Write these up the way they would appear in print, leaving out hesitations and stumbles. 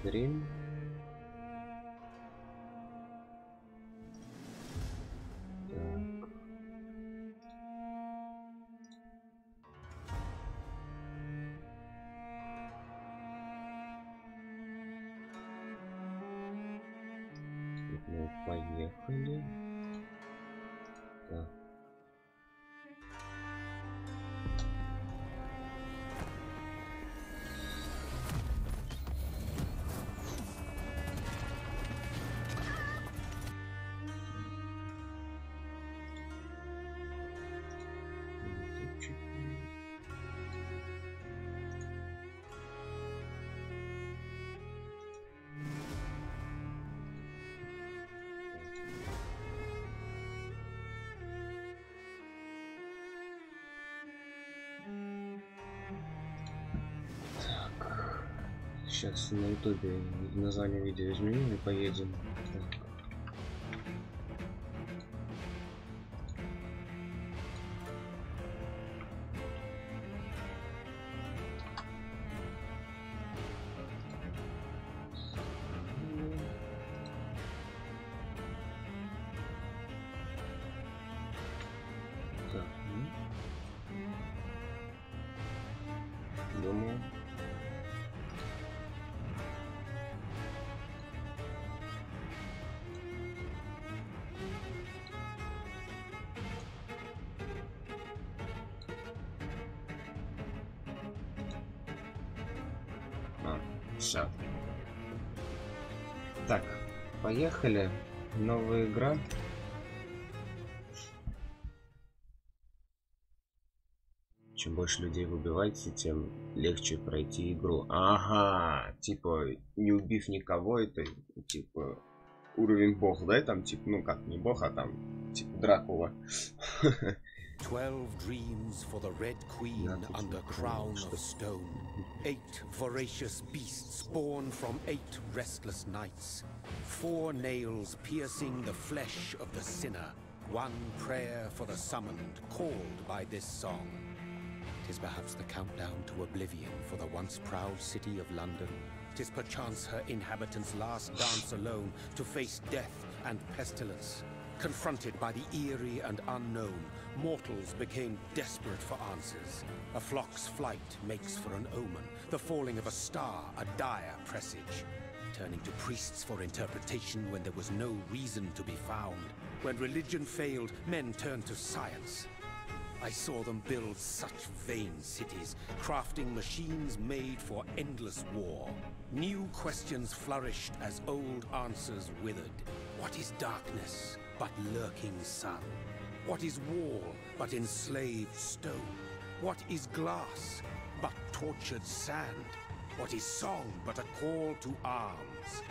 стрим. Ну, поехали. Так. Сейчас на ютубе название видео изменим и поедем. Так. Так. Думаю. Все. Так, поехали. Новая игра. Чем больше людей вы убиваете, тем легче пройти игру. Ага, типа, не убив никого, это типа уровень бог, да? Там типа, ну как, не бог, а там типа Дракула. 12 dreams for the Red Queen under crown of stone. 8 voracious beasts born from 8 restless nights. 4 nails piercing the flesh of the sinner. 1 prayer for the summoned, called by this song. 'Tis perhaps the countdown to oblivion for the once proud city of London. 'Tis perchance her inhabitants' last dance alone to face death and pestilence. Confronted by the eerie and unknown, mortals became desperate for answers. A flock's flight makes for an omen, the falling of a star a dire presage. Turning to priests for interpretation when there was no reason to be found. When religion failed, men turned to science. I saw them build such vain cities, crafting machines made for endless war. New questions flourished as old answers withered. What is darkness but lurking sun? What is wall but enslaved stone? What is glass but tortured sand? What is song but a call to arms?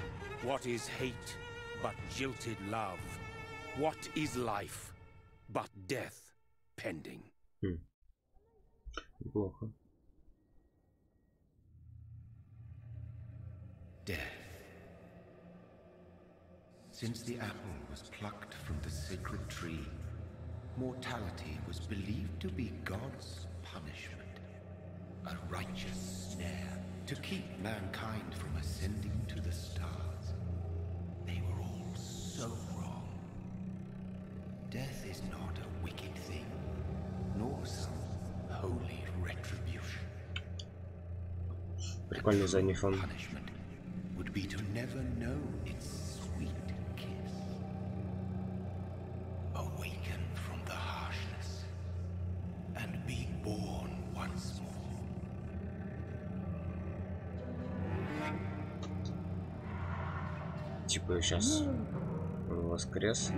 What is hate but jilted love? What is life but death pending? Плохо. Death. Since the apple was plucked from the sacred tree, mortality was believed to be God's punishment, a righteous snare to keep mankind from ascending to the stars. They were all so wrong. Death is not a wicked thing, nor some holy retribution. Прикольный задний фон. Punishment would be to never know its sweet kiss. Awaken from the harshness and be born once more. Типа сейчас воскрес.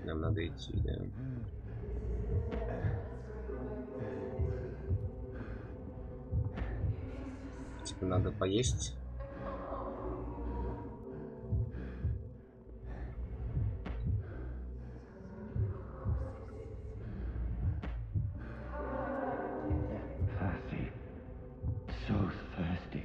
Нам надо идти, да. Типа надо поесть. Thirsty. So thirsty.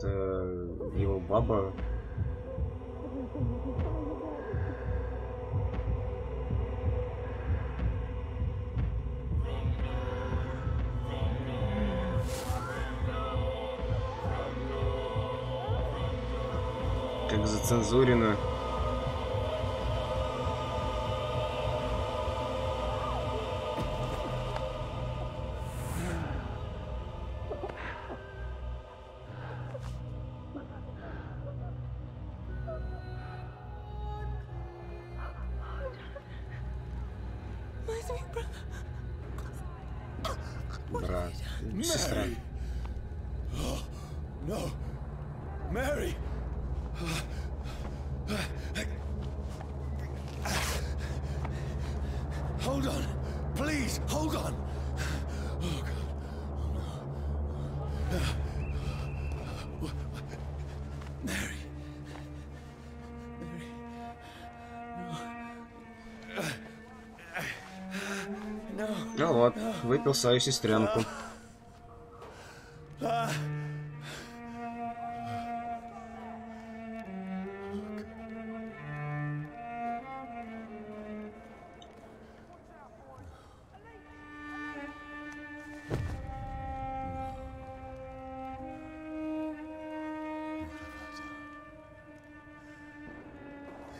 Это его баба. Как зацензурено. Брат, сестра. No, Mary. Hold on, please, hold on. Oh God. Oh, no. Mary. No. Ну вот, выпил свою сестренку.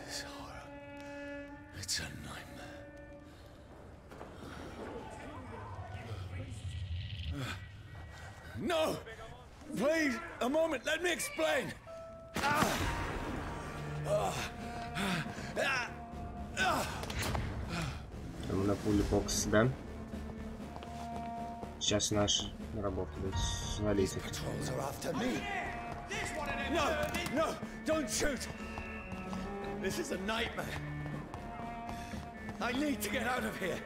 This horror. It's a nightmare. No! Please, a moment, let me explain! Там на пуле бокс, да? Сейчас наш работает. Свалить их. Patrols are after me! No! No! Don't shoot! This is a nightmare! I need to get out of here!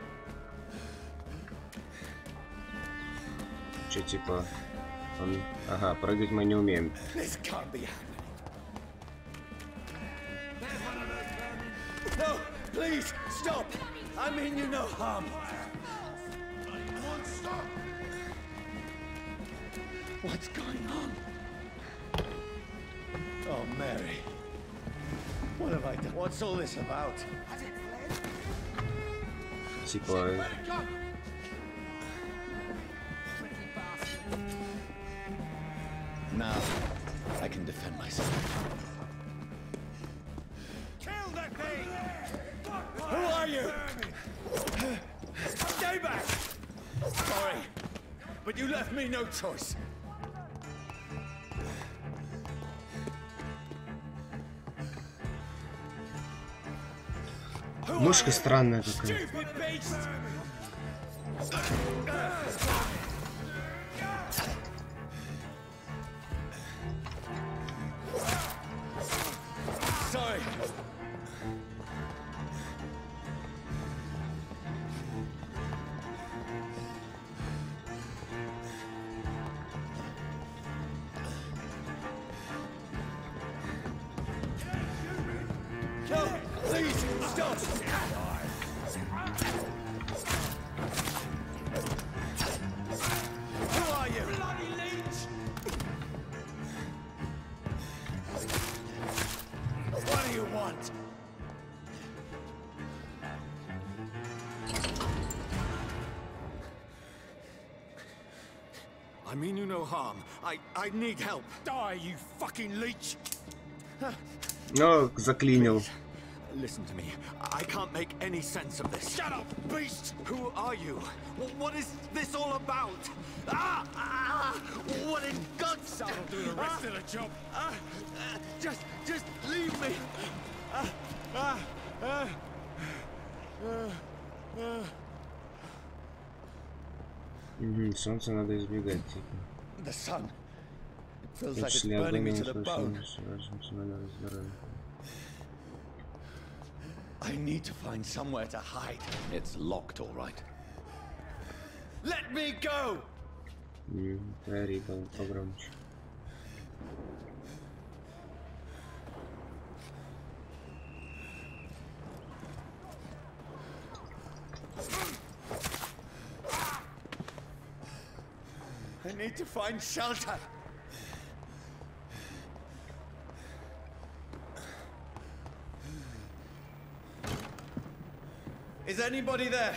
Че типа... Он... Ага, прыгать мы не умеем. This can't be happening! No! Please! Stop! I mean you no harm! What's going on? Oh, Mary. What have I done? What's all this about? Типа... Now, I can defend myself. Kill that thing! Who are you? Stay back! Sorry, but you left me no choice. Мышка странная такая. Stupid beast! Sorry. No, please, stop! Who are you? Bloody leech! What do you want? I mean you no harm. I need help. Die, you fucking leech! Ну, заклинил. Listen to me. I can't make any sense of this. Shut up, beast! Who are you? What is this all about? What in God's son will do the rest of the job. Just leave me. Солнце надо избегать, типа. The sun. It feels like it's burning me to the bone. I need to find somewhere to hide. It's locked, all right. Let me go! Твори погромче. I need to find shelter. Is anybody there?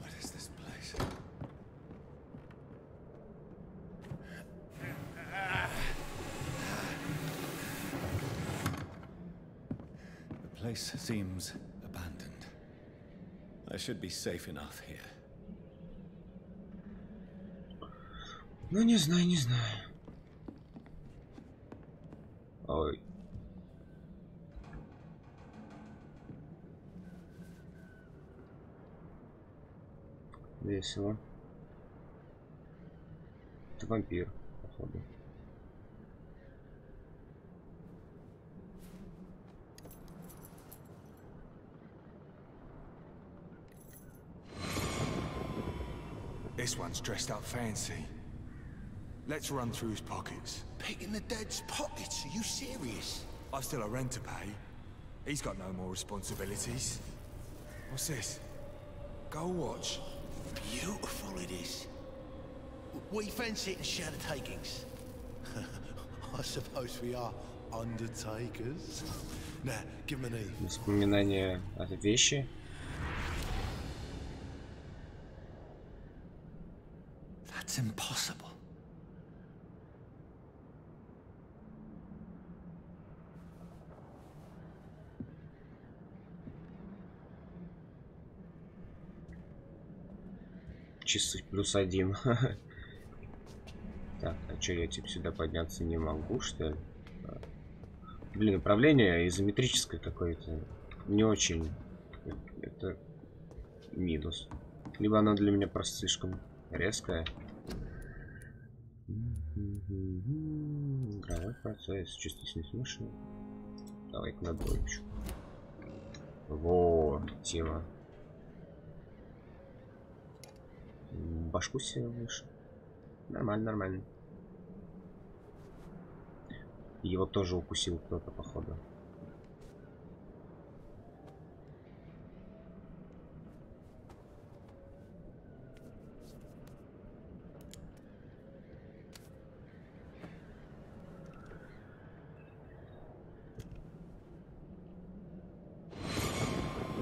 What is this place? The place seems abandoned. I should be safe enough here. Ну, не знаю, не знаю. Ой. Весело. Это вампир, походу. This one's dressed up fancy. Let's run through his pockets. Picking the dead's pockets? Are you serious? I've still a rent to pay. He's got no more responsibilities. What's this? Go watch. Beautiful it is. We fancy it and share the takings. I suppose we are undertakers. Now, give him an E. Воспоминания от вещи. That's impossible. Часы +1. Так, а что, я типа сюда подняться не могу, что ли? Блин, управление изометрическое какое-то. Не очень. Это минус. Либо оно для меня просто слишком резкое. Игровой процесс. Чувствуюсь несмешно. Давай-ка на двоечку. Во, тема. Башку себе выше. Нормально, нормально. Его тоже укусил кто-то, походу.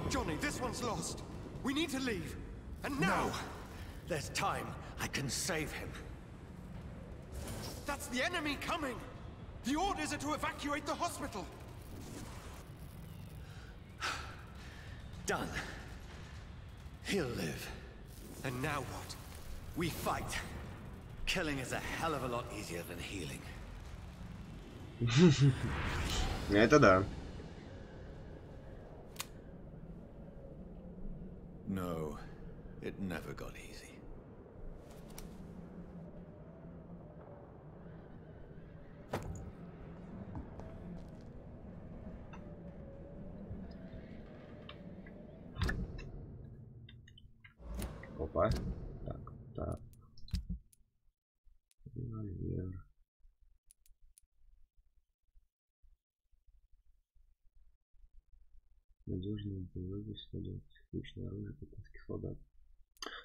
Johnny, this one's lost. We need to leave. And now! No. There's time. I can save him. That's the enemy coming! The orders are to evacuate the hospital! Done. He'll live. And now what? We fight. Killing is a hell of a lot easier than healing. Это да. No, it never got easy. Опа. Так, так. Револьвер. Надежные боевые пистолеты. Личное оружие китайских солдат.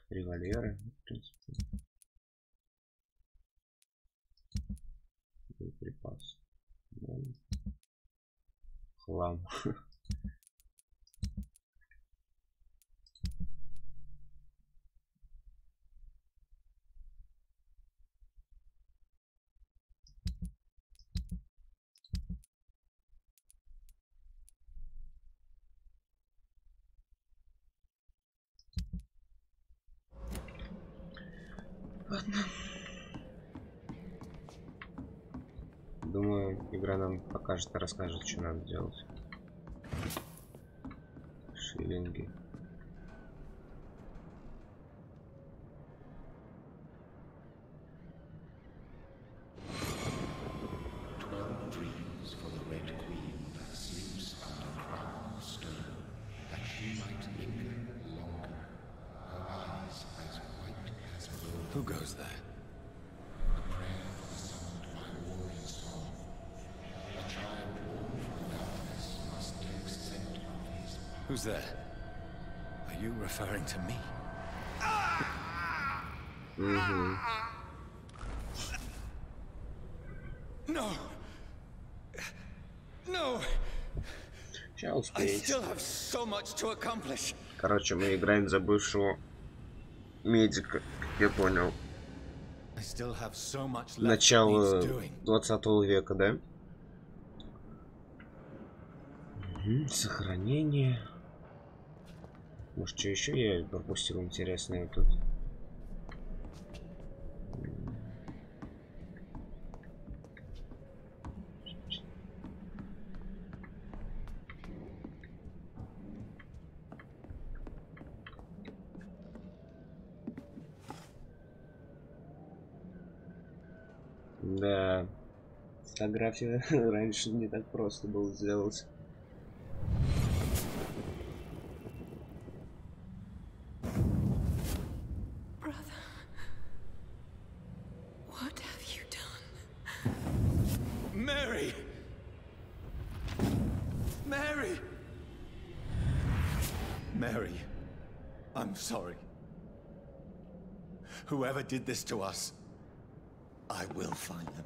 Револьверы, в принципе. Боеприпасы. Хлам. Ладно. Думаю, игра нам покажет и расскажет, что надо делать. Шиллинги. Who goes there? Who's there? Are you referring to me? Угу. No. No. Сейчас I успеете. still have so much to accomplish. Короче, мы играем за бывшего медика, как я понял. I still have so much left that Начало needs doing. 20 века, да? Угу. Сохранение. Может, что еще я пропустил интересное тут? Да, фотография раньше не так просто было сделать. Brother, what have you done? Mary! Mary! Mary, I'm sorry. Whoever did this to us, I will find them.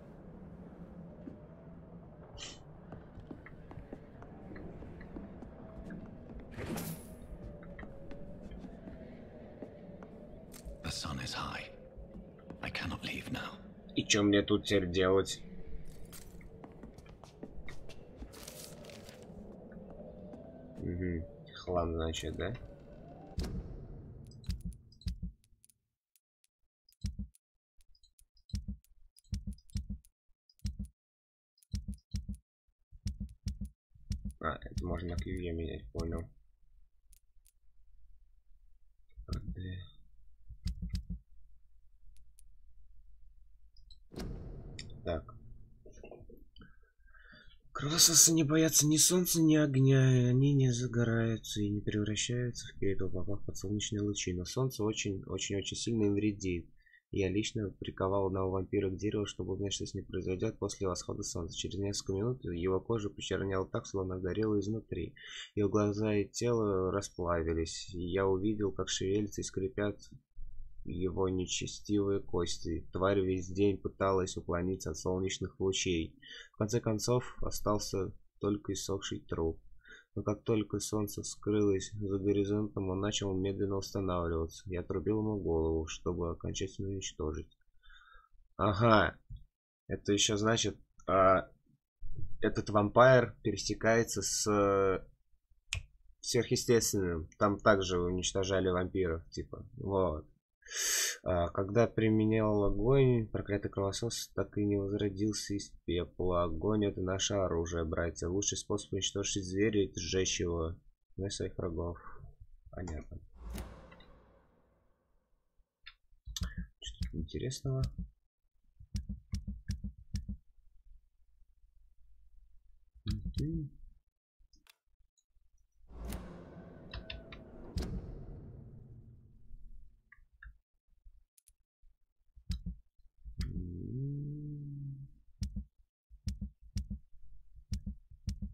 The sun is high. I cannot leave now. И что мне тут теперь делать? Угу. Хлам, значит, да? А, это можно на QE менять, понял. Так. Кровососы не боятся ни солнца, ни огня, и они не загораются и не превращаются в пепел, попав под солнечные лучи. Но солнце очень-очень-очень сильно им вредит. Я лично приковал одного вампира к дереву, чтобы узнать, что с ним произойдет после восхода солнца. Через несколько минут его кожа почернела так, словно горела изнутри. Его глаза и тело расплавились. И я увидел, как шевелятся и скрипят его нечестивые кости. Тварь весь день пыталась уклониться от солнечных лучей. В конце концов, остался только иссохший труп. Но как только солнце скрылось за горизонтом, он начал медленно устанавливаться. Я отрубил ему голову, чтобы окончательно уничтожить. Ага, это еще значит, этот вампир пересекается с сверхъестественным. Там также уничтожали вампиров, типа, вот. Когда применял огонь, проклятый кровосос так и не возродился из пепла. Огонь — это наше оружие, братья. Лучший способ уничтожить зверя — это сжечь его на своих врагов. Понятно. Что-то интересного.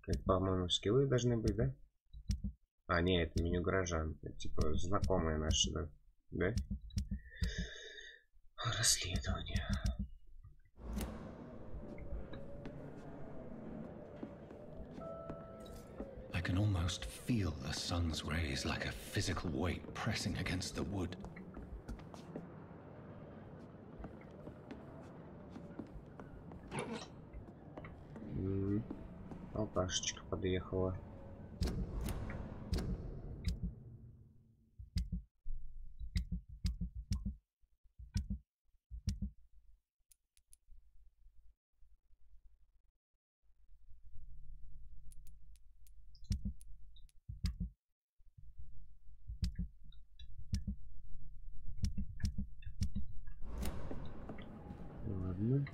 Это, по-моему, скиллы должны быть, да? А, не, это меню горожан. Это, типа, знакомые наши, да? Да? Расследование. I can almost feel the sun's rays like a physical weight pressing against the wood. Алкашечка подъехала. Ладно.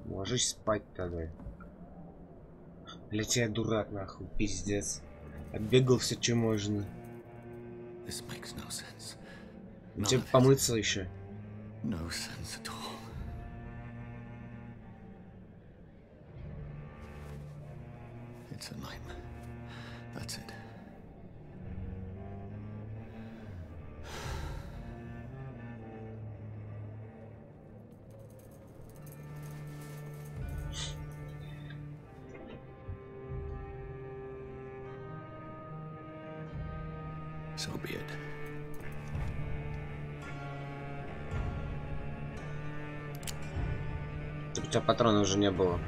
Ложись спать тогда. Блять, я дурак, нахуй, пиздец. Отбегал все, что можно. Тебе помыться еще. No sense at all. It's a nightmare. That's it. So be it. У тебя патронов уже не было.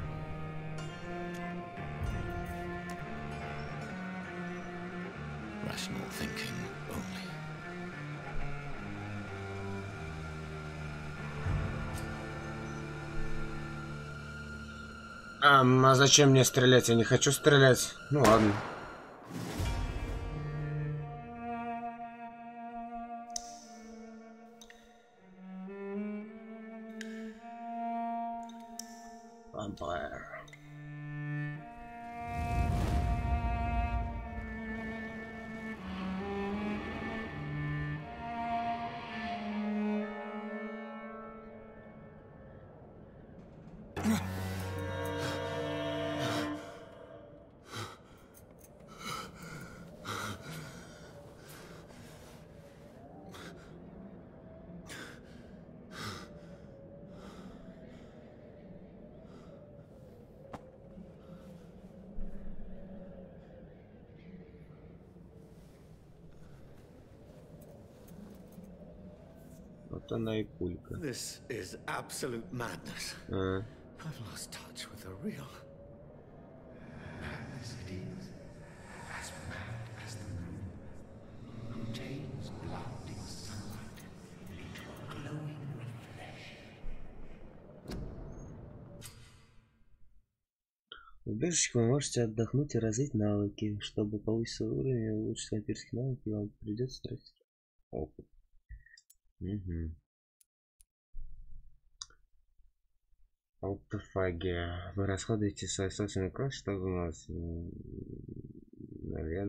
Rational thinking only. А зачем мне стрелять? Я не хочу стрелять. Ну ладно. Vampire. Вот она и пулька. This is absolute madness. I've lost touch with the real. Madness it is, as mad as the moon, who tames blinding sunlight into a glowing reflection. В убежище вы можете отдохнуть и развить навыки. Чтобы повысить свой уровень и улучшить оперские навыки, вам придется тратить опыт. Угу. Аутофагия. Вы расходуете свою собственную кровь, чтобы у нас, наверное,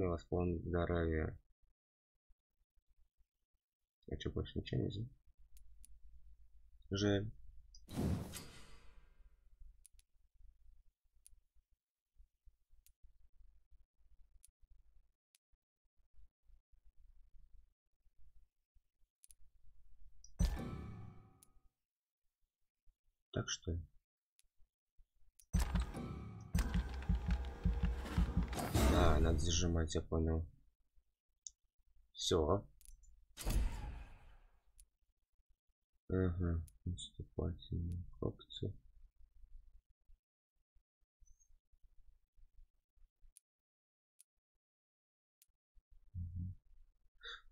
восполнить здоровье. А что, больше ничего нельзя? Жаль. Так что надо зажимать, я понял. Все. Ага, наступательные когти.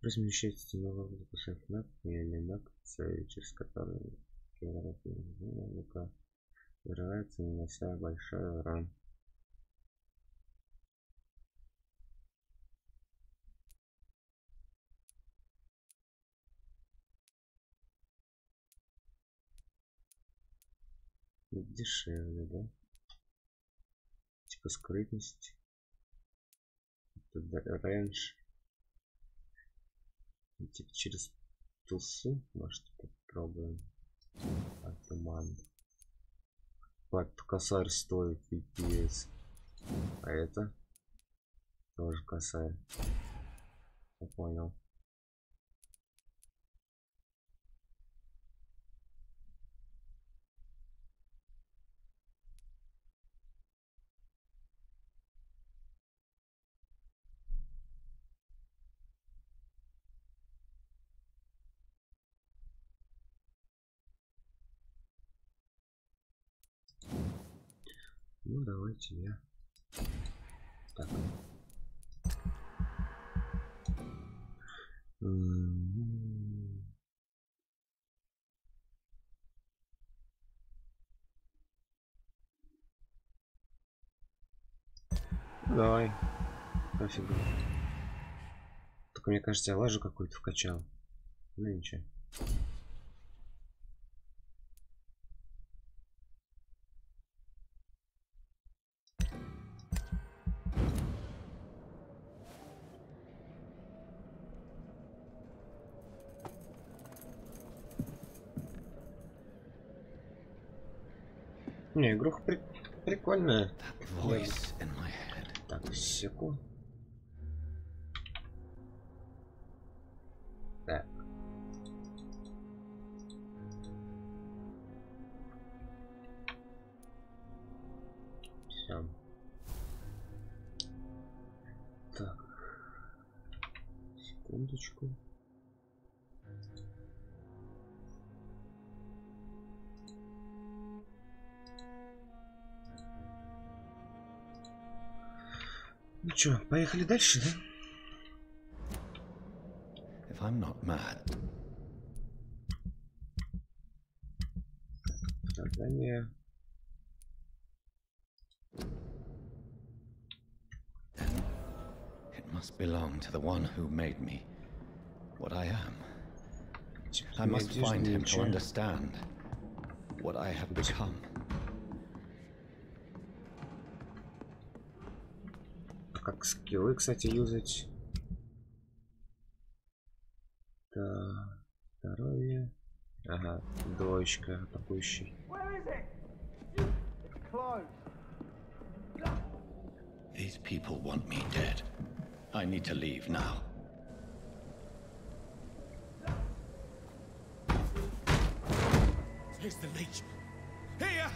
Размещается нового запасных наг или наг, через который взрывается, нанося большой урон. Дешевле, да? Типа скрытность. Рейндж. Типа через тусу, может, попробуем. Туман. Под косарь стоит пипец. А это тоже косарь. Я понял. Ну давайте я так. Давай. Пофигу. Только мне кажется, я лажу какую-то вкачал. Ну ничего. Не, игруха прикольная. Так, секу. Так. Все. Так. Секундочку. Ну чё, поехали дальше, да? If I'm not mad. Задание. Then it must belong to the one who made me what I am. I must find him to understand what I have become. Как скиллы, кстати, юзать. Так, здоровье. Ага, двоечка атакующий. These people want me dead. I need to leave now. Here's the leech. Here!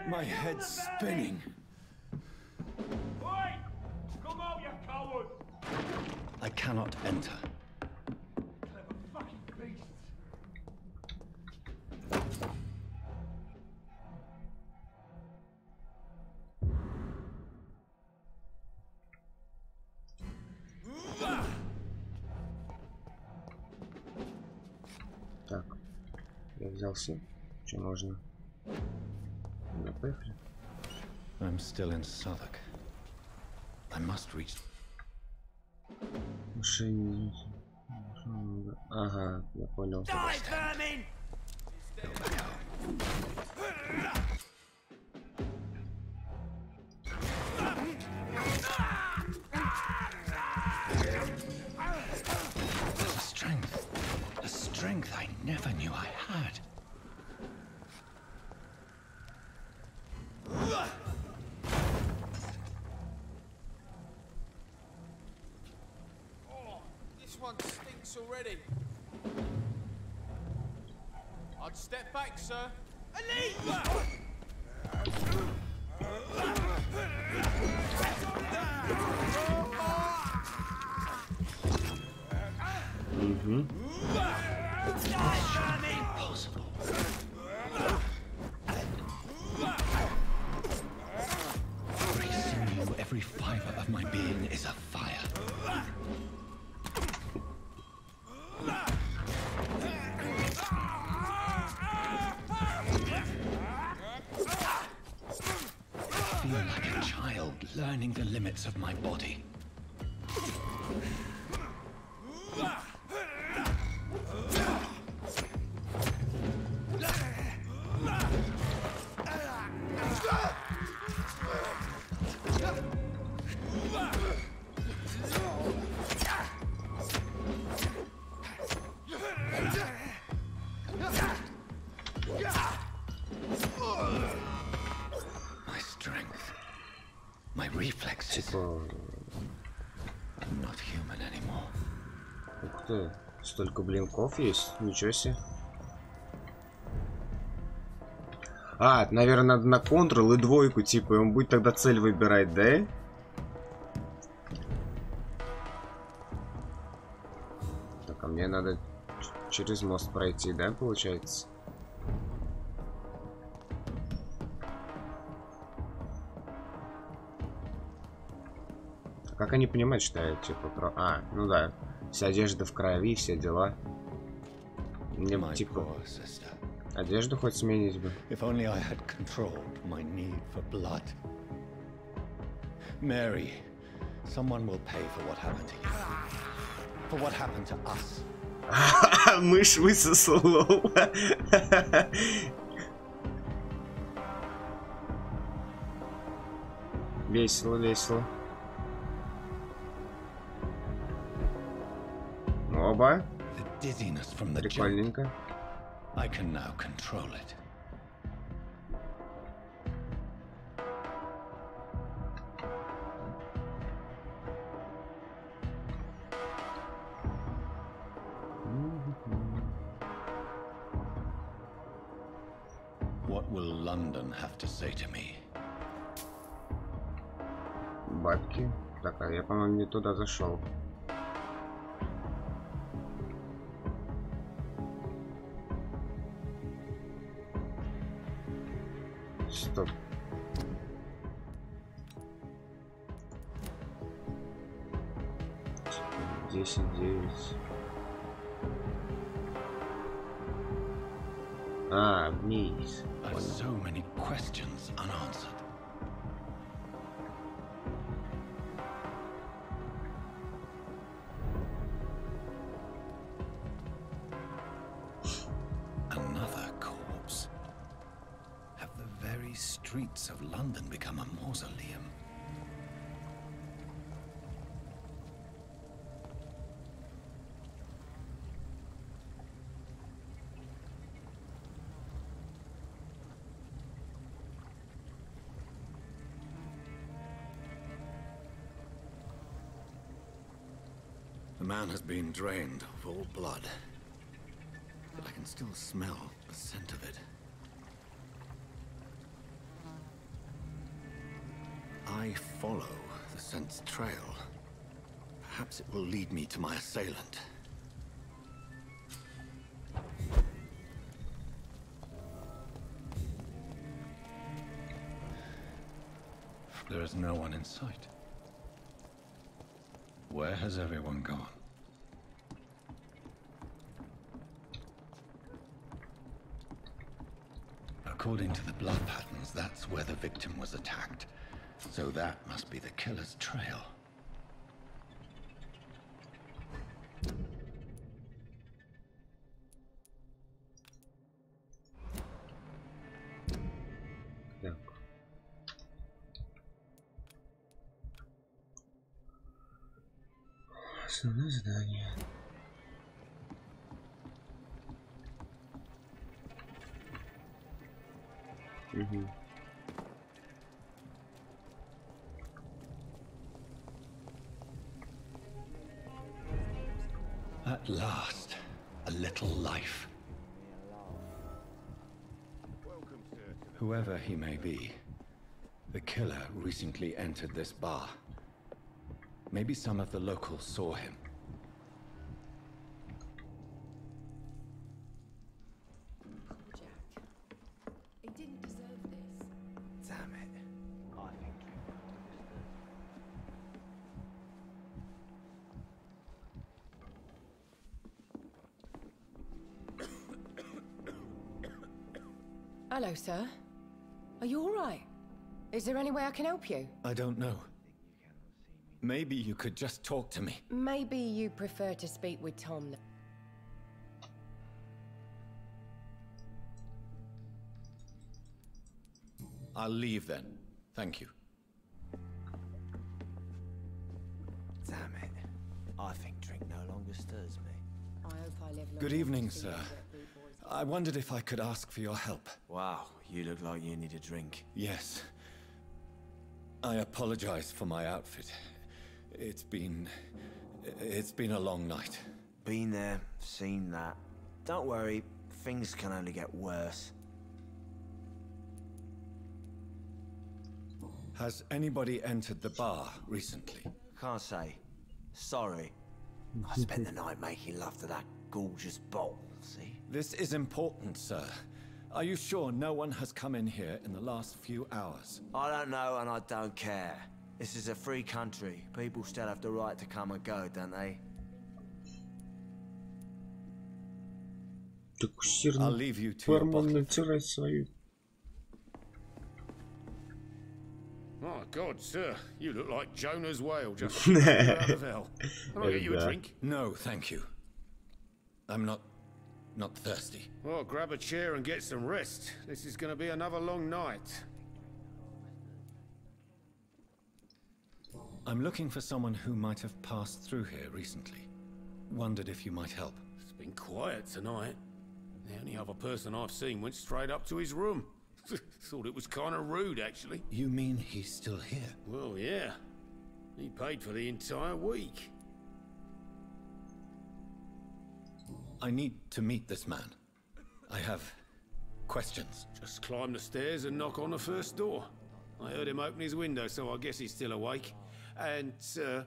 My head's spinning. Oi! Come out, you coward! I cannot enter. Clever fucking beasts. Так, я взялся. Что можно? Ну, поехали. I'm still in Southwark. I must reach. Машине. Ага, я понял. Die, vermin! The strength I never knew I had. Oh, this one stinks already. I'd step back, sir. Угу. Impossible. Every sinew, every fiber of my being is afire. I feel like a child learning the limits of my body. My strength, my reflexes. Типа... I'm not human anymore. Ух ты, столько блинков есть, ничего себе. А, наверное, надо на Ctrl и двойку, типа, и он будет тогда цель выбирать, да? Так, а мне надо через мост пройти, да, получается? А как они понимают, что я, типа, про... А, ну да, вся одежда в крови, все дела. Мне My типа poor sister. одежду хоть сменить бы. If only I had controlled my need for blood. Mary, someone will pay for what happened to you. For what happened to us. Мышь высосала. Весело, весело. Оба. The dizziness from the jump. Прикольненько. I can now control it. What will London have to say to me? Бабки. Так, а я, по-моему, не туда зашел. Стоп. Десять, 9. А, вниз. I've so many questions unanswered. Another corpse. Have the very streets of London become a mausoleum? The man has been drained of all blood, but I can still smell the scent of it. I follow the scent's trail. Perhaps it will lead me to my assailant. There is no one in sight. Where has everyone gone? According to the blood patterns, that's where the victim was attacked. So that must be the killer's trail. Так. Основное задание. Угу. At last, a little life. Whoever he may be, the killer recently entered this bar. Maybe some of the locals saw him. Jack. He didn't deserve this. Damn it. I think Hello, sir. Are you all right? Is there any way I can help you? I don't know. Maybe you could just talk to me. Maybe you prefer to speak with Tom. I'll leave then. Thank you. Damn it. I think drink no longer stirs me. I hope I live long Good enough evening, to see sir. you get boot boys. I wondered if I could ask for your help. Wow, you look like you need a drink. Yes. I apologize for my outfit. It's been a long night. Been there, seen that. Don't worry, things can only get worse. Has anybody entered the bar recently? Can't say. Sorry. I spent the night making love to that gorgeous bottle, see? This is important, sir. Are you sure no one has come in here in the last few hours? I don't know and I don't care. This is a free country. People still have the right to come and go, don't they? Так усердно форму натирать свою. My God, sir, you look like Jonah's whale just out of hell. Can I get you a drink? No, thank you. I'm not thirsty. Well, grab a chair and get some rest. This is going to be another long night. I'm looking for someone who might have passed through here recently. Wondered if you might help. It's been quiet tonight. The only other person I've seen went straight up to his room. Thought it was kind of rude, actually. You mean he's still here? Well, yeah. He paid for the entire week. I need to meet this man. I have questions. Just climb the stairs and knock on the first door. I heard him open his window, so I guess he's still awake. And,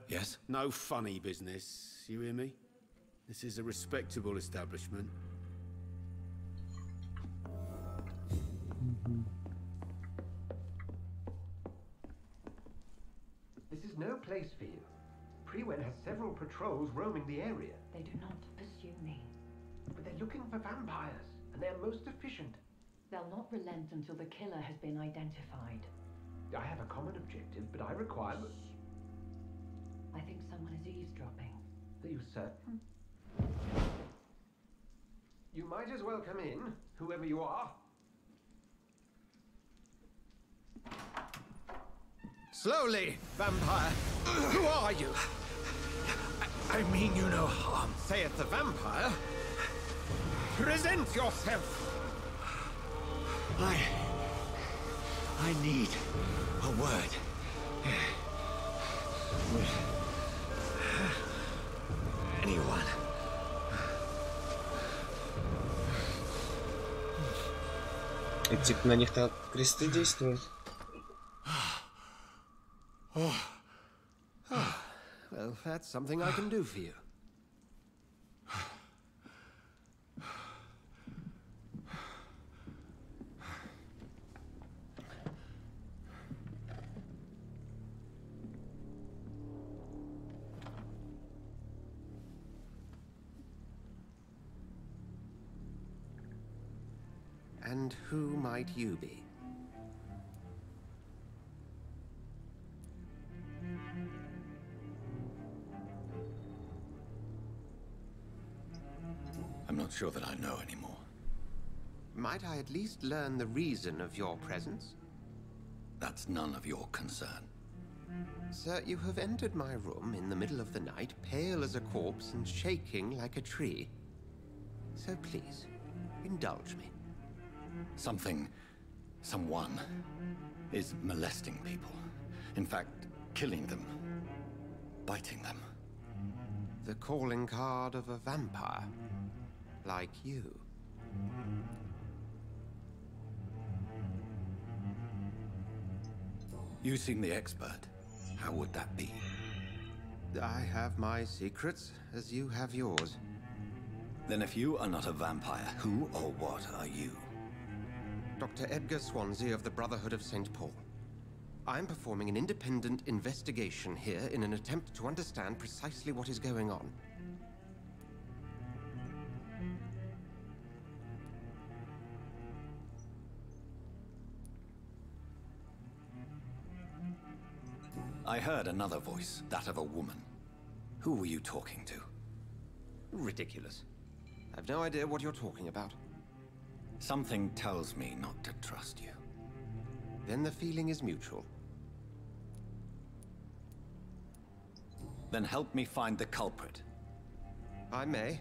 Yes? no funny business. You hear me? This is a respectable establishment. This is no place for you. Prewen has several patrols roaming the area. They do not pursue me. But they're looking for vampires, and they're most efficient. They'll not relent until the killer has been identified. I have a common objective, but I require... I think someone is eavesdropping. Are you certain? You might as well come in, whoever you are. Slowly, vampire! Who are you? I mean you no harm, saith the vampire. Present yourself! I need a word. With anyone. И типа на них так кресты действуют. Well, that's something I can do for you. And who might you be? I'm not sure that I know anymore. Might I at least learn the reason of your presence? That's none of your concern. Sir, you have entered my room in the middle of the night, pale as a corpse and shaking like a tree. So please, indulge me. Someone is molesting people. In fact, killing them. Biting them. The calling card of a vampire. Like you. You seem the expert. How would that be? I have my secrets, as you have yours. Then if you are not a vampire, who or what are you? Dr. Edgar Swansea of the Brotherhood of St. Paul. I'm performing an independent investigation here in an attempt to understand precisely what is going on. I heard another voice, that of a woman. Who were you talking to? Ridiculous. I've no idea what you're talking about. Something tells me not to trust you. Then the feeling is mutual. Then help me find the culprit. I may.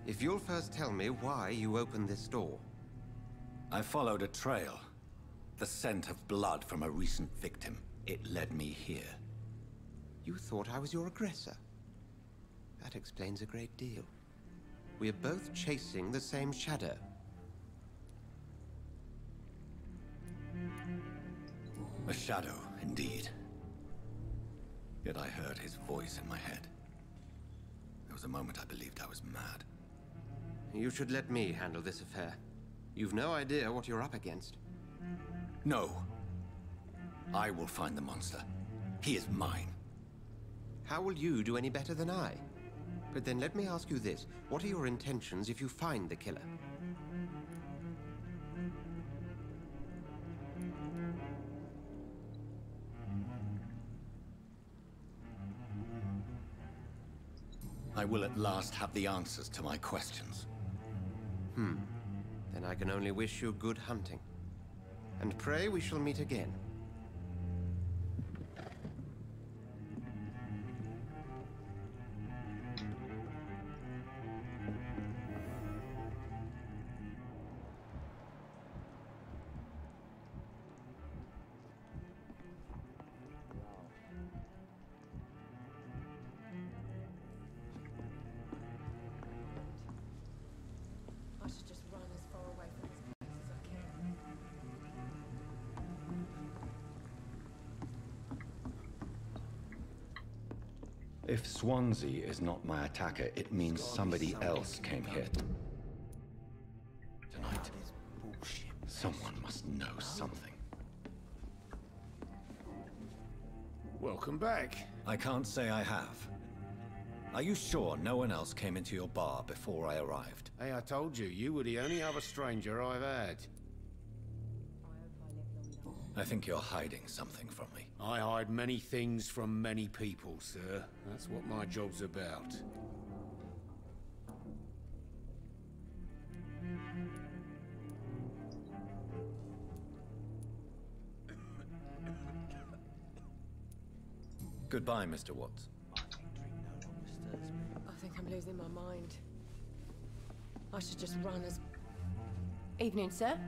If you'll first tell me why you opened this door. I followed a trail. The scent of blood from a recent victim. It led me here. You thought I was your aggressor. That explains a great deal. We are both chasing the same shadow. A shadow, indeed. Yet I heard his voice in my head. There was a moment I believed I was mad. You should let me handle this affair. You've no idea what you're up against. No. I will find the monster. He is mine. How will you do any better than I? But then let me ask you this. What are your intentions if you find the killer? I will at last have the answers to my questions. Then I can only wish you good hunting. And pray we shall meet again. I should just run as far away from this place as I can. If Swansea is not my attacker, it means somebody else came here tonight. Someone must know something. Welcome back. I can't say I have. Are you sure no one else came into your bar before I arrived? Hey, I told you, you were the only other stranger I've had. I think you're hiding something from me. I hide many things from many people, sir. That's what my job's about. Goodbye, Mr. Watts. I think I'm losing my mind. I should just run as... Evening, sir.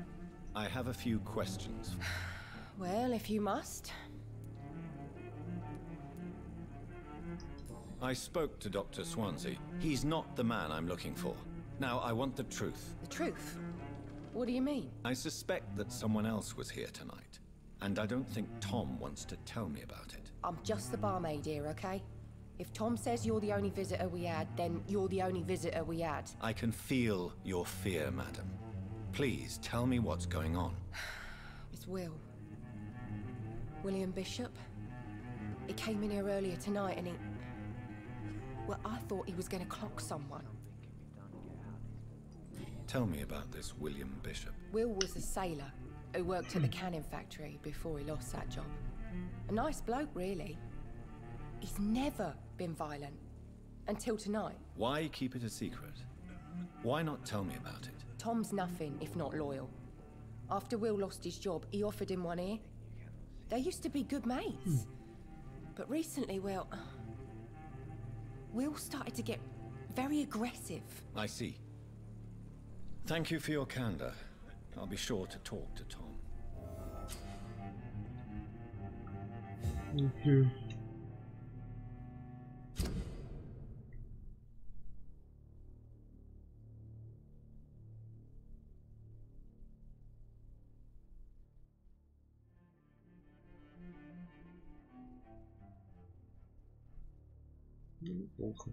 I have a few questions. Well, if you must. I spoke to Dr. Swansea. He's not the man I'm looking for. Now, I want the truth. The truth? What do you mean? I suspect that someone else was here tonight. And I don't think Tom wants to tell me about it. I'm just the barmaid here, okay? If Tom says you're the only visitor we had, then you're the only visitor we had. I can feel your fear, madam. Please, tell me what's going on. It's Will. William Bishop. He came in here earlier tonight and he... Well, I thought he was going to clock someone. Tell me about this William Bishop. Will was a sailor who worked at the cannon factory before he lost that job. A nice bloke, really. He's never been violent. Until tonight. Why keep it a secret? Why not tell me about it? Tom's nothing if not loyal. After Will lost his job, he offered him one ear. They used to be good mates. But recently, well... Will started to get very aggressive. I see. Thank you for your candor. I'll be sure to talk to Tom. Okay. Неплохо.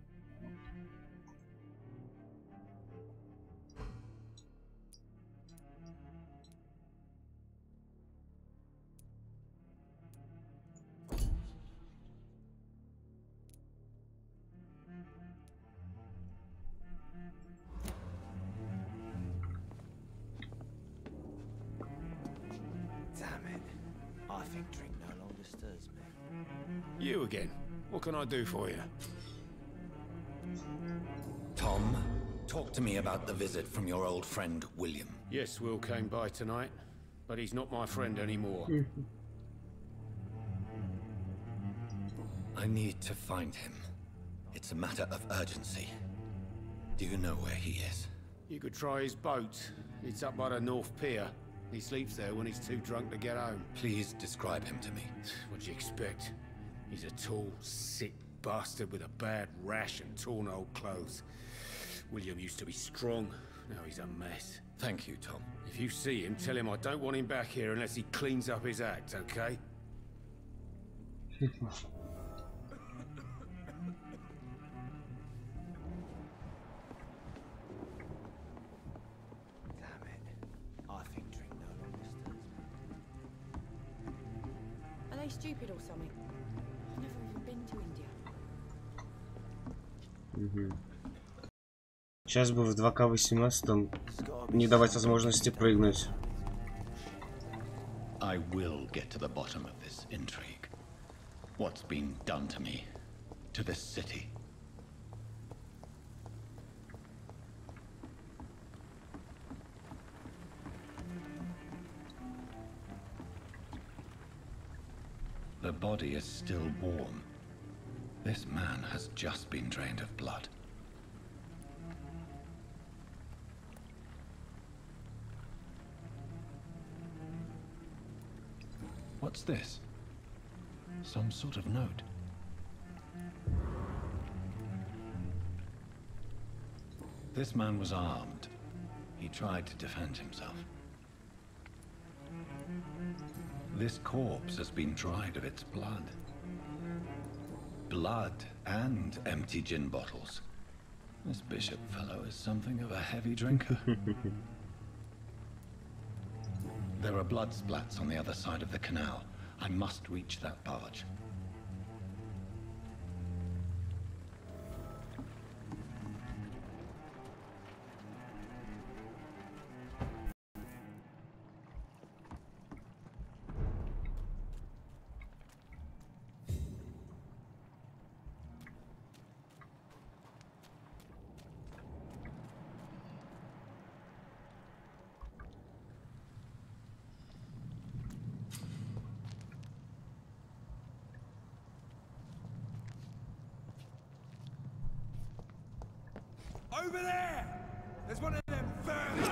Damn it. I think drink no longer stirs me. You again. What can I do for you? Tom, talk to me about the visit from your old friend, William. Yes, Will came by tonight, but he's not my friend anymore. I need to find him. It's a matter of urgency. Do you know where he is? You could try his boat. It's up by the North Pier. He sleeps there when he's too drunk to get home. Please describe him to me. What'd you expect? He's a tall, sick bastard with a bad rash and torn old clothes. William used to be strong. Now he's a mess. Thank you, Tom. If you see him, tell him I don't want him back here unless he cleans up his act, okay? Damn it. I think drink no longer stirs me. Are they stupid or something? I've never even been to India. Сейчас бы в 2К18 не давать возможности прыгнуть. I will get to the bottom of this intrigue. What's been done to me, to this city. The body is still warm. This man has just been drained of blood. What's this? Some sort of note. This man was armed. He tried to defend himself. This corpse has been dried of its blood. Blood and empty gin bottles. This bishop fellow is something of a heavy drinker. There are blood splats on the other side of the canal. I must reach that barge. Over there! There's one of them vermin!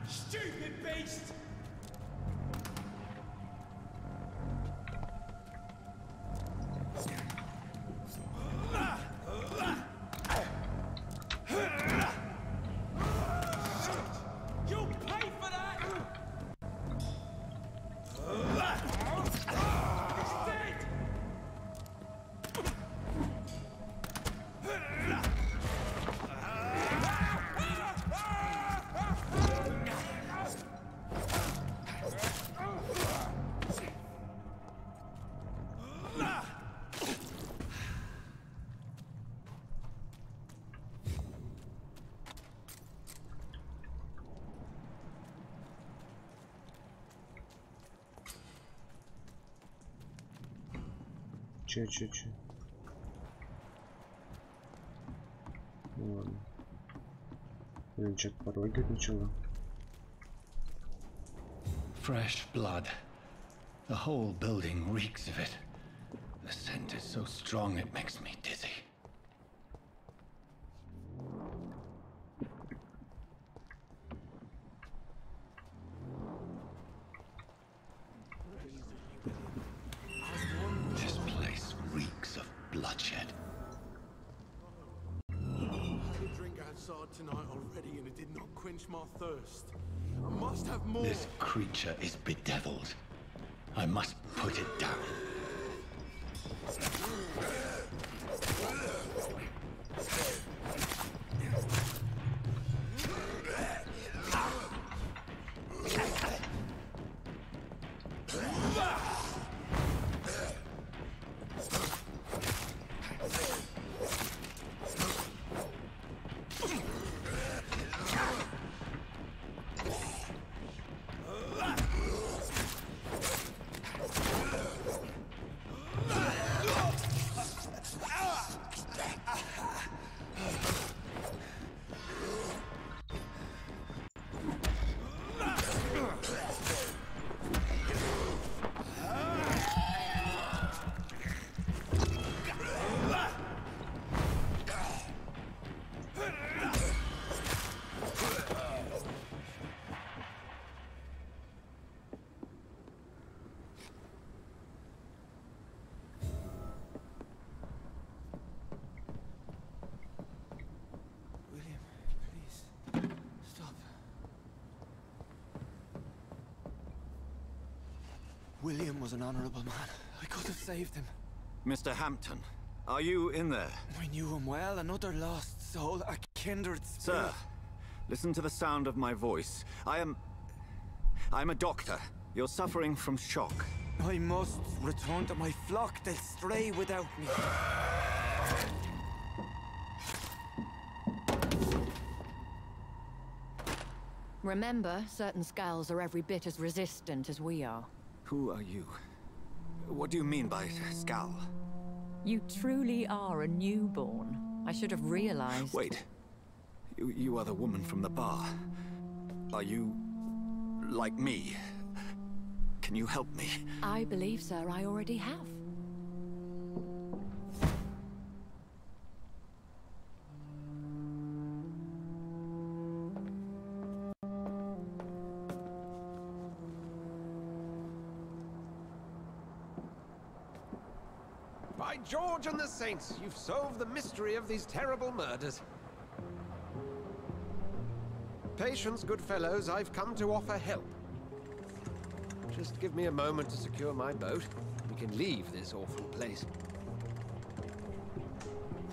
Stupid beast! You'll pay for that! It's dead! Че. Ну ладно. Блин, что-то порогать начало. Fresh blood. The whole building reeks of it. The scent is so strong it makes me dizzy. This place reeks of bloodshed. I had a drink outside tonight already and it did not quench my thirst. I must have more. This creature is bedeviled. I must put it down. was an honorable man. I could have saved him. Mr. Hampton, are you in there? I knew him well, another lost soul, a kindred spirit. Sir, listen to the sound of my voice. I'm a doctor. You're suffering from shock. I must return to my flock. They'll stray without me. Remember, certain skulls are every bit as resistant as we are. Who are you? What do you mean by Skal? You truly are a newborn. I should have realized. Wait. You are the woman from the bar. Are you... like me? Can you help me? I believe, sir, I already have. By George and the Saints, you've solved the mystery of these terrible murders. Patience, good fellows, I've come to offer help. Just give me a moment to secure my boat. We can leave this awful place.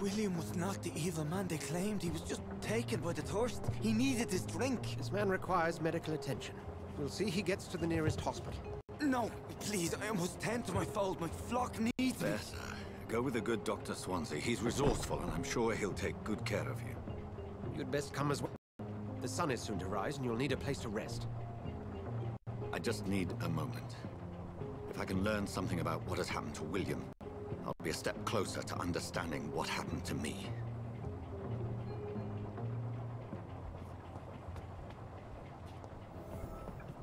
William was not the evil man they claimed. He was just taken by the thirst. He needed his drink. This man requires medical attention. We'll see he gets to the nearest hospital. No, please, I must tend to my fold. My flock needs me. There, sir. Go with the good Dr. Swansea. He's resourceful, and I'm sure he'll take good care of you. You'd best come as well. The sun is soon to rise, and you'll need a place to rest. I just need a moment. If I can learn something about what has happened to William, I'll be a step closer to understanding what happened to me.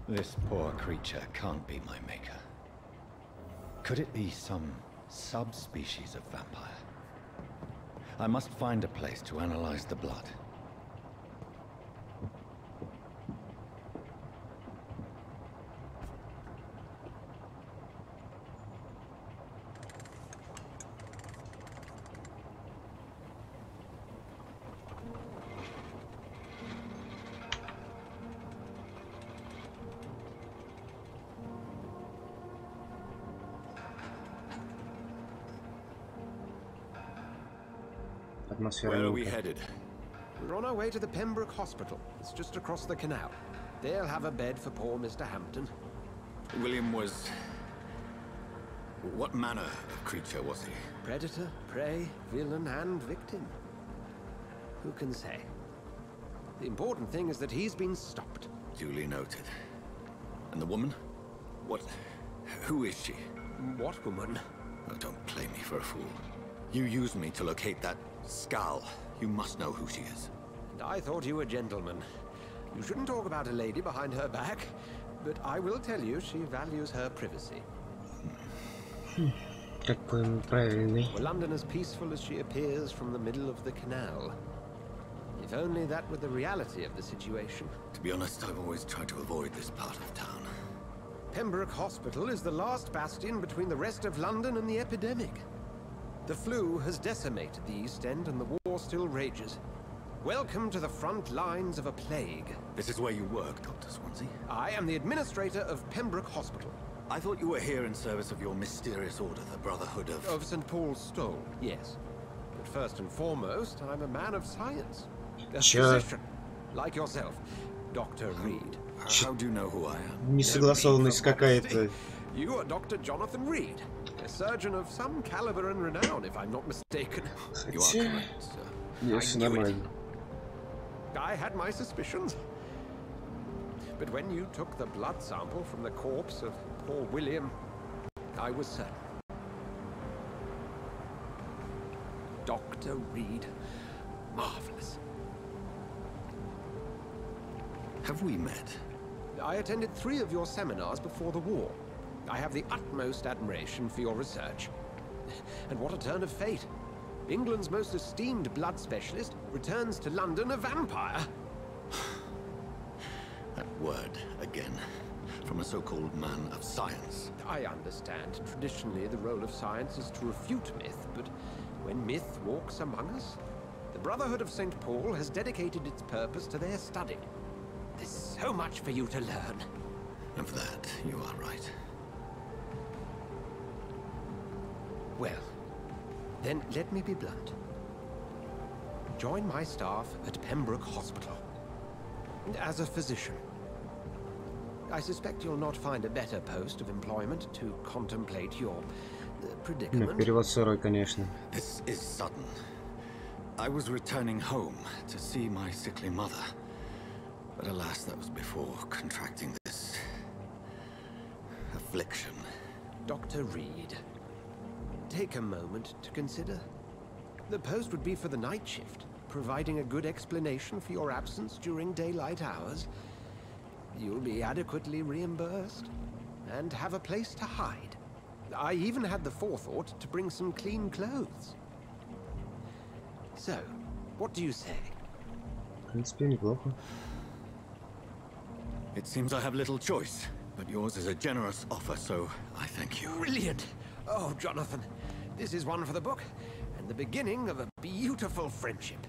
This poor creature can't be my maker. Could it be some subspecies of vampire? I must find a place to analyze the blood. Where are we headed? We're on our way to the Pembroke Hospital. It's just across the canal. They'll have a bed for poor Mr. Hampton. William was... what manner of creature was he? Predator, prey, villain, and victim. Who can say? The important thing is that he's been stopped. Duly noted. And the woman? What... who is she? What woman? Oh, don't play me for a fool. You used me to locate that Skal. You must know who she is. And I thought you a gentleman. You shouldn't talk about a lady behind her back, but I will tell you she values her privacy. Were London as peaceful as she appears from the middle of the canal? If only that were the reality of the situation. To be honest, I've always tried to avoid this part of town. Pembroke Hospital is the last bastion between the rest of London and the epidemic. The flu has decimated the East End and the war still rages. Welcome to the front lines of a plague. This is where you work, Dr. Swansea? I am the administrator of Pembroke Hospital. I thought you were here in service of your mysterious order, the Brotherhood of... Of St. Paul's Stole, yes. But first and foremost, I'm a man of science. A physician, like yourself, Dr. Reed. How do you know who I am? Несогласованность какая-то. You are Dr. Jonathan Reed, a surgeon of some caliber and renown, if I'm not mistaken. You are correct, sir. Yes, нормально. I had my suspicions. But when you took the blood sample from the corpse of poor William, I was certain. Dr. Reed. Marvelous. Have we met? I attended 3 of your seminars before the war. I have the utmost admiration for your research. And what a turn of fate. England's most esteemed blood specialist returns to London a vampire. That word, again. From a so-called man of science. I understand. Traditionally, the role of science is to refute myth, but when myth walks among us, the Brotherhood of St. Paul has dedicated its purpose to their study. There's so much for you to learn. And for that, you are right. Then let me be blunt. Join my staff at Pembroke Hospital. As a physician. I suspect you'll not find a better post of employment to contemplate your predicament. Перевод сырой, конечно. This is sudden. I was returning home to see my sickly mother. But alas, that was before contracting this affliction. Dr. Reed, take a moment to consider. The post would be for the night shift, providing a good explanation for your absence during daylight hours. You'll be adequately reimbursed and have a place to hide. I even had the forethought to bring some clean clothes. So, what do you say? В принципе, неплохо. It seems I have little choice, but yours is a generous offer, so I thank you. Brilliant! Oh, Jonathan, this is one for the book, and the beginning of a beautiful friendship.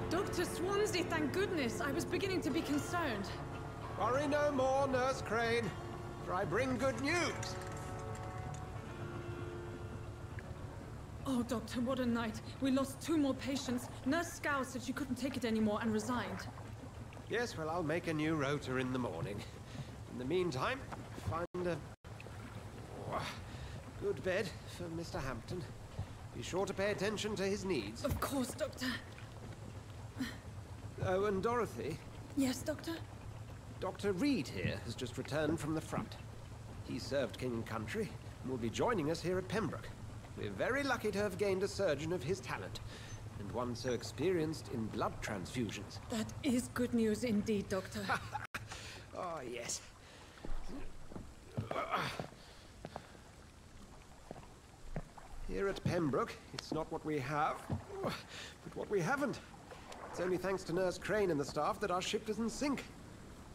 Dr. Swansea, thank goodness. I was beginning to be concerned. Worry no more, Nurse Crane, for I bring good news. Oh, Doctor, what a night. We lost 2 more patients. Nurse Scow said she couldn't take it anymore and resigned. Yes, well, I'll make a new rota in the morning. In the meantime, find a good bed for Mr. Hampton. Be sure to pay attention to his needs. Of course, Doctor. Oh, and Dorothy? Yes, Doctor? Dr. Reed here has just returned from the front. He served King and Country and will be joining us here at Pembroke. We're very lucky to have gained a surgeon of his talent, and one so experienced in blood transfusions. That is good news indeed, Doctor. Oh, yes. Here at Pembroke, it's not what we have, but what we haven't. It's only thanks to Nurse Crane and the staff that our ship doesn't sink.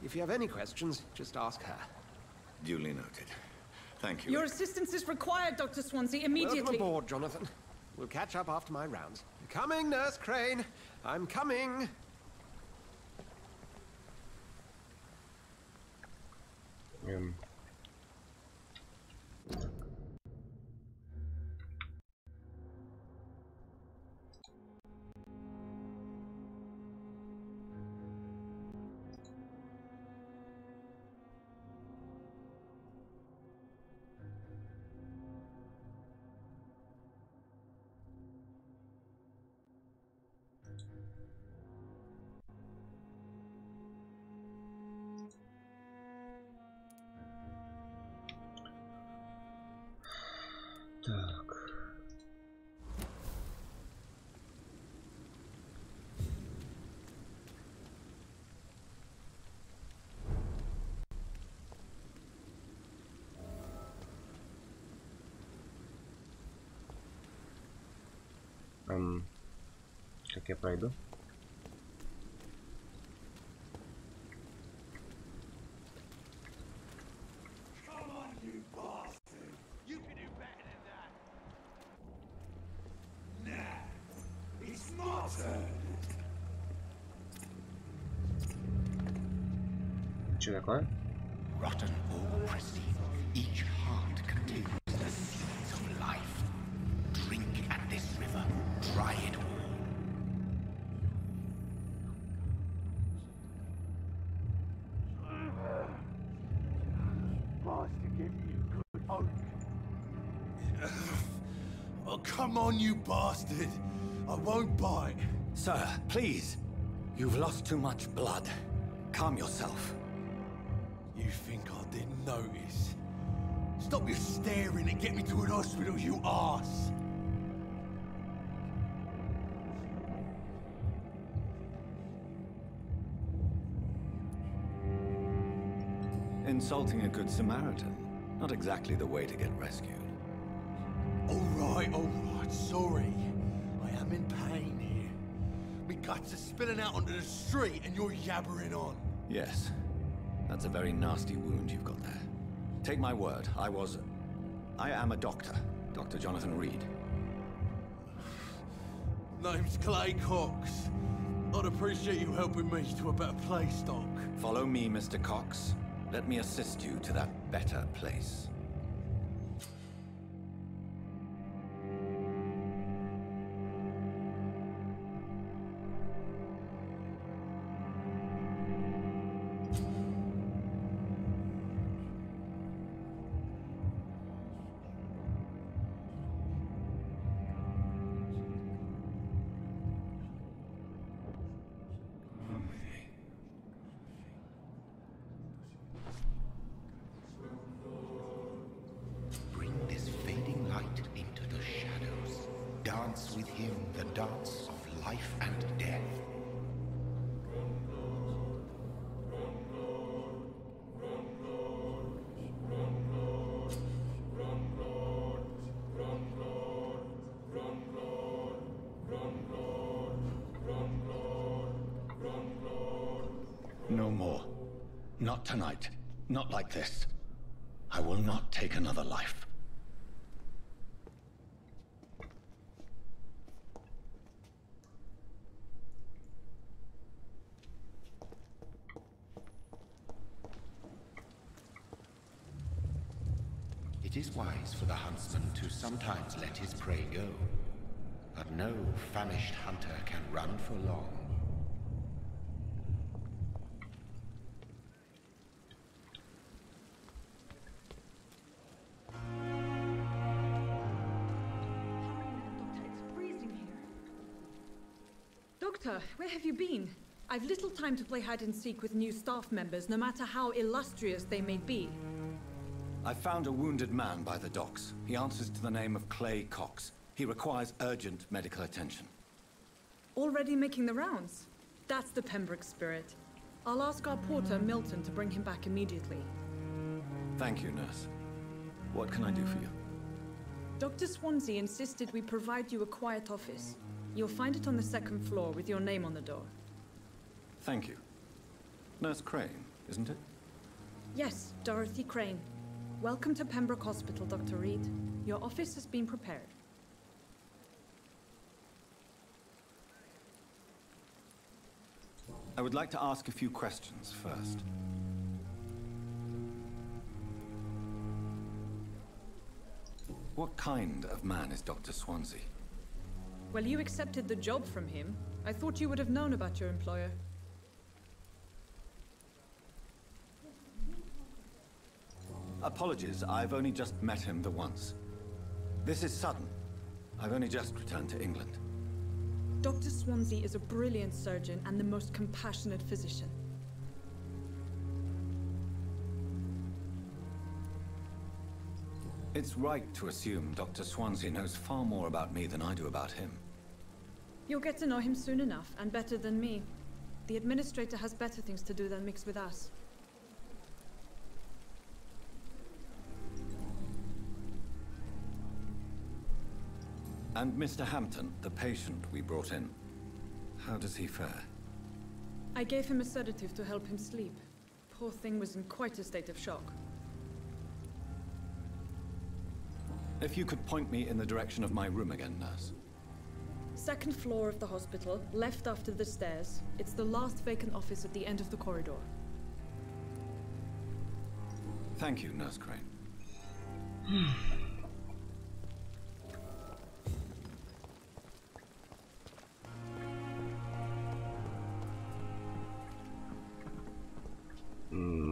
If you have any questions, just ask her. Duly noted. Thank you. Your assistance is required, Dr. Swansea, immediately. Welcome aboard, Jonathan. We'll catch up after my rounds. Coming, Nurse Crane. I'm coming. Так. Как я пройду? Что такое? Rotten or pristine, each heart contains the seeds of life. Drink at this river, try it all. Master gave me a good oath. Oh, come on, you bastard! I won't bite. Sir, please. You've lost too much blood. Calm yourself. You think I didn't notice? Stop your staring and get me to an hospital, you arse! Insulting a good Samaritan. Not exactly the way to get rescued. All right, sorry. I am in pain here. Me guts are spilling out onto the street and you're yabbering on. Yes. That's a very nasty wound you've got there. Take my word, I am a doctor. Dr. Jonathan Reed. Name's Clay Cox. I'd appreciate you helping me to a better place, Doc. Follow me, Mr. Cox. Let me assist you to that better place. Dance with him the dance of life and death. No more. Not tonight. Not like this. I will not take another life. It is wise for the huntsman to sometimes let his prey go, but no famished hunter can run for long. It's freezing here. Doctor, where have you been? I've little time to play hide and seek with new staff members, no matter how illustrious they may be. I found a wounded man by the docks. He answers to the name of Clay Cox. He requires urgent medical attention. Already making the rounds? That's the Pembroke spirit. I'll ask our porter, Milton, to bring him back immediately. Thank you, nurse. What can I do for you? Dr. Swansea insisted we provide you a quiet office. You'll find it on the second floor with your name on the door. Thank you. Nurse Crane, isn't it? Yes, Dorothy Crane. Welcome to Pembroke Hospital, Dr. Reed. Your office has been prepared. I would like to ask a few questions first. What kind of man is Dr. Swansea? Well, you accepted the job from him. I thought you would have known about your employer. Apologies, I've only just met him the once. This is sudden. I've only just returned to England. Dr. Swansea is a brilliant surgeon and the most compassionate physician. It's right to assume Dr. Swansea knows far more about me than I do about him. You'll get to know him soon enough, and better than me. The administrator has better things to do than mix with us. And Mr. Hampton, the patient we brought in, how does he fare? I gave him a sedative to help him sleep. Poor thing was in quite a state of shock. If you could point me in the direction of my room again, nurse. Second floor of the hospital, left after the stairs. It's the last vacant office at the end of the corridor. Thank you, Nurse Crane.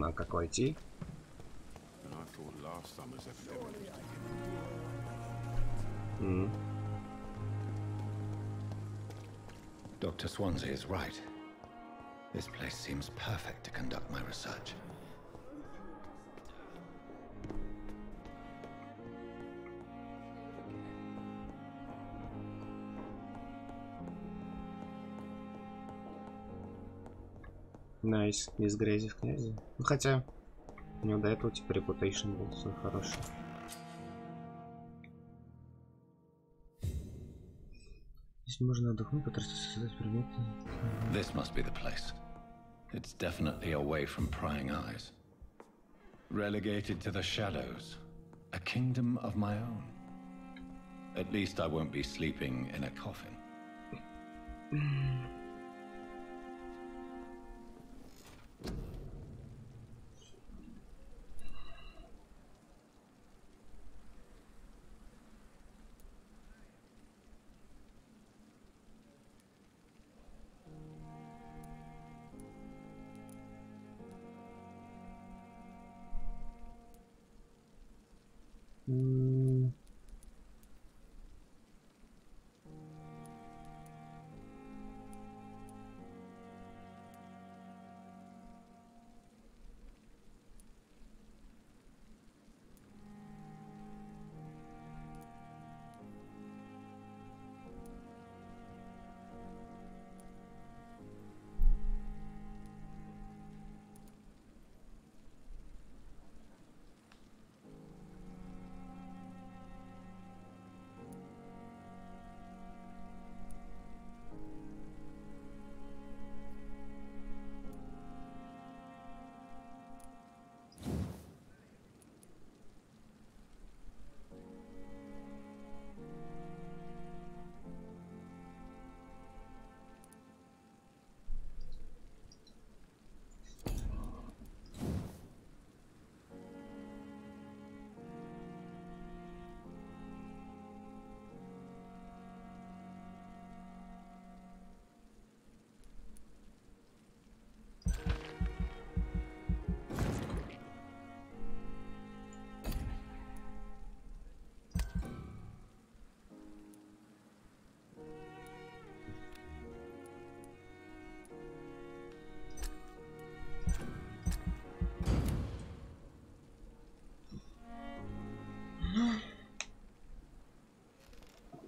А как войти? Dr. Swansea is right. This place seems perfect to conduct my research. Найс, без грязи в князе. Ну хотя, у него до этого типа репутейшн был свой хороший. Здесь можно отдохнуть, потратить создать предметы. This must be the place. It's definitely away from prying eyes. Relegated to the shadows. A kingdom of my own. At least I won't be sleeping in a coffin.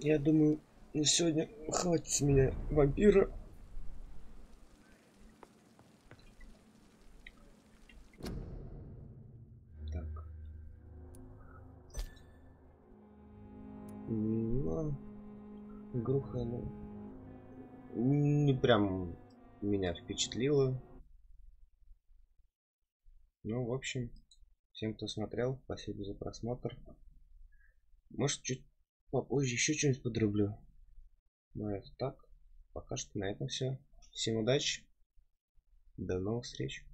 Я думаю, на сегодня хватит с меня вампира. Так. Ну, игруха, ну, не прям меня впечатлила. Ну, в общем, всем, кто смотрел, спасибо за просмотр. Может, чуть попозже еще что-нибудь подрублю. Но это так. Пока что на этом все. Всем удачи. До новых встреч.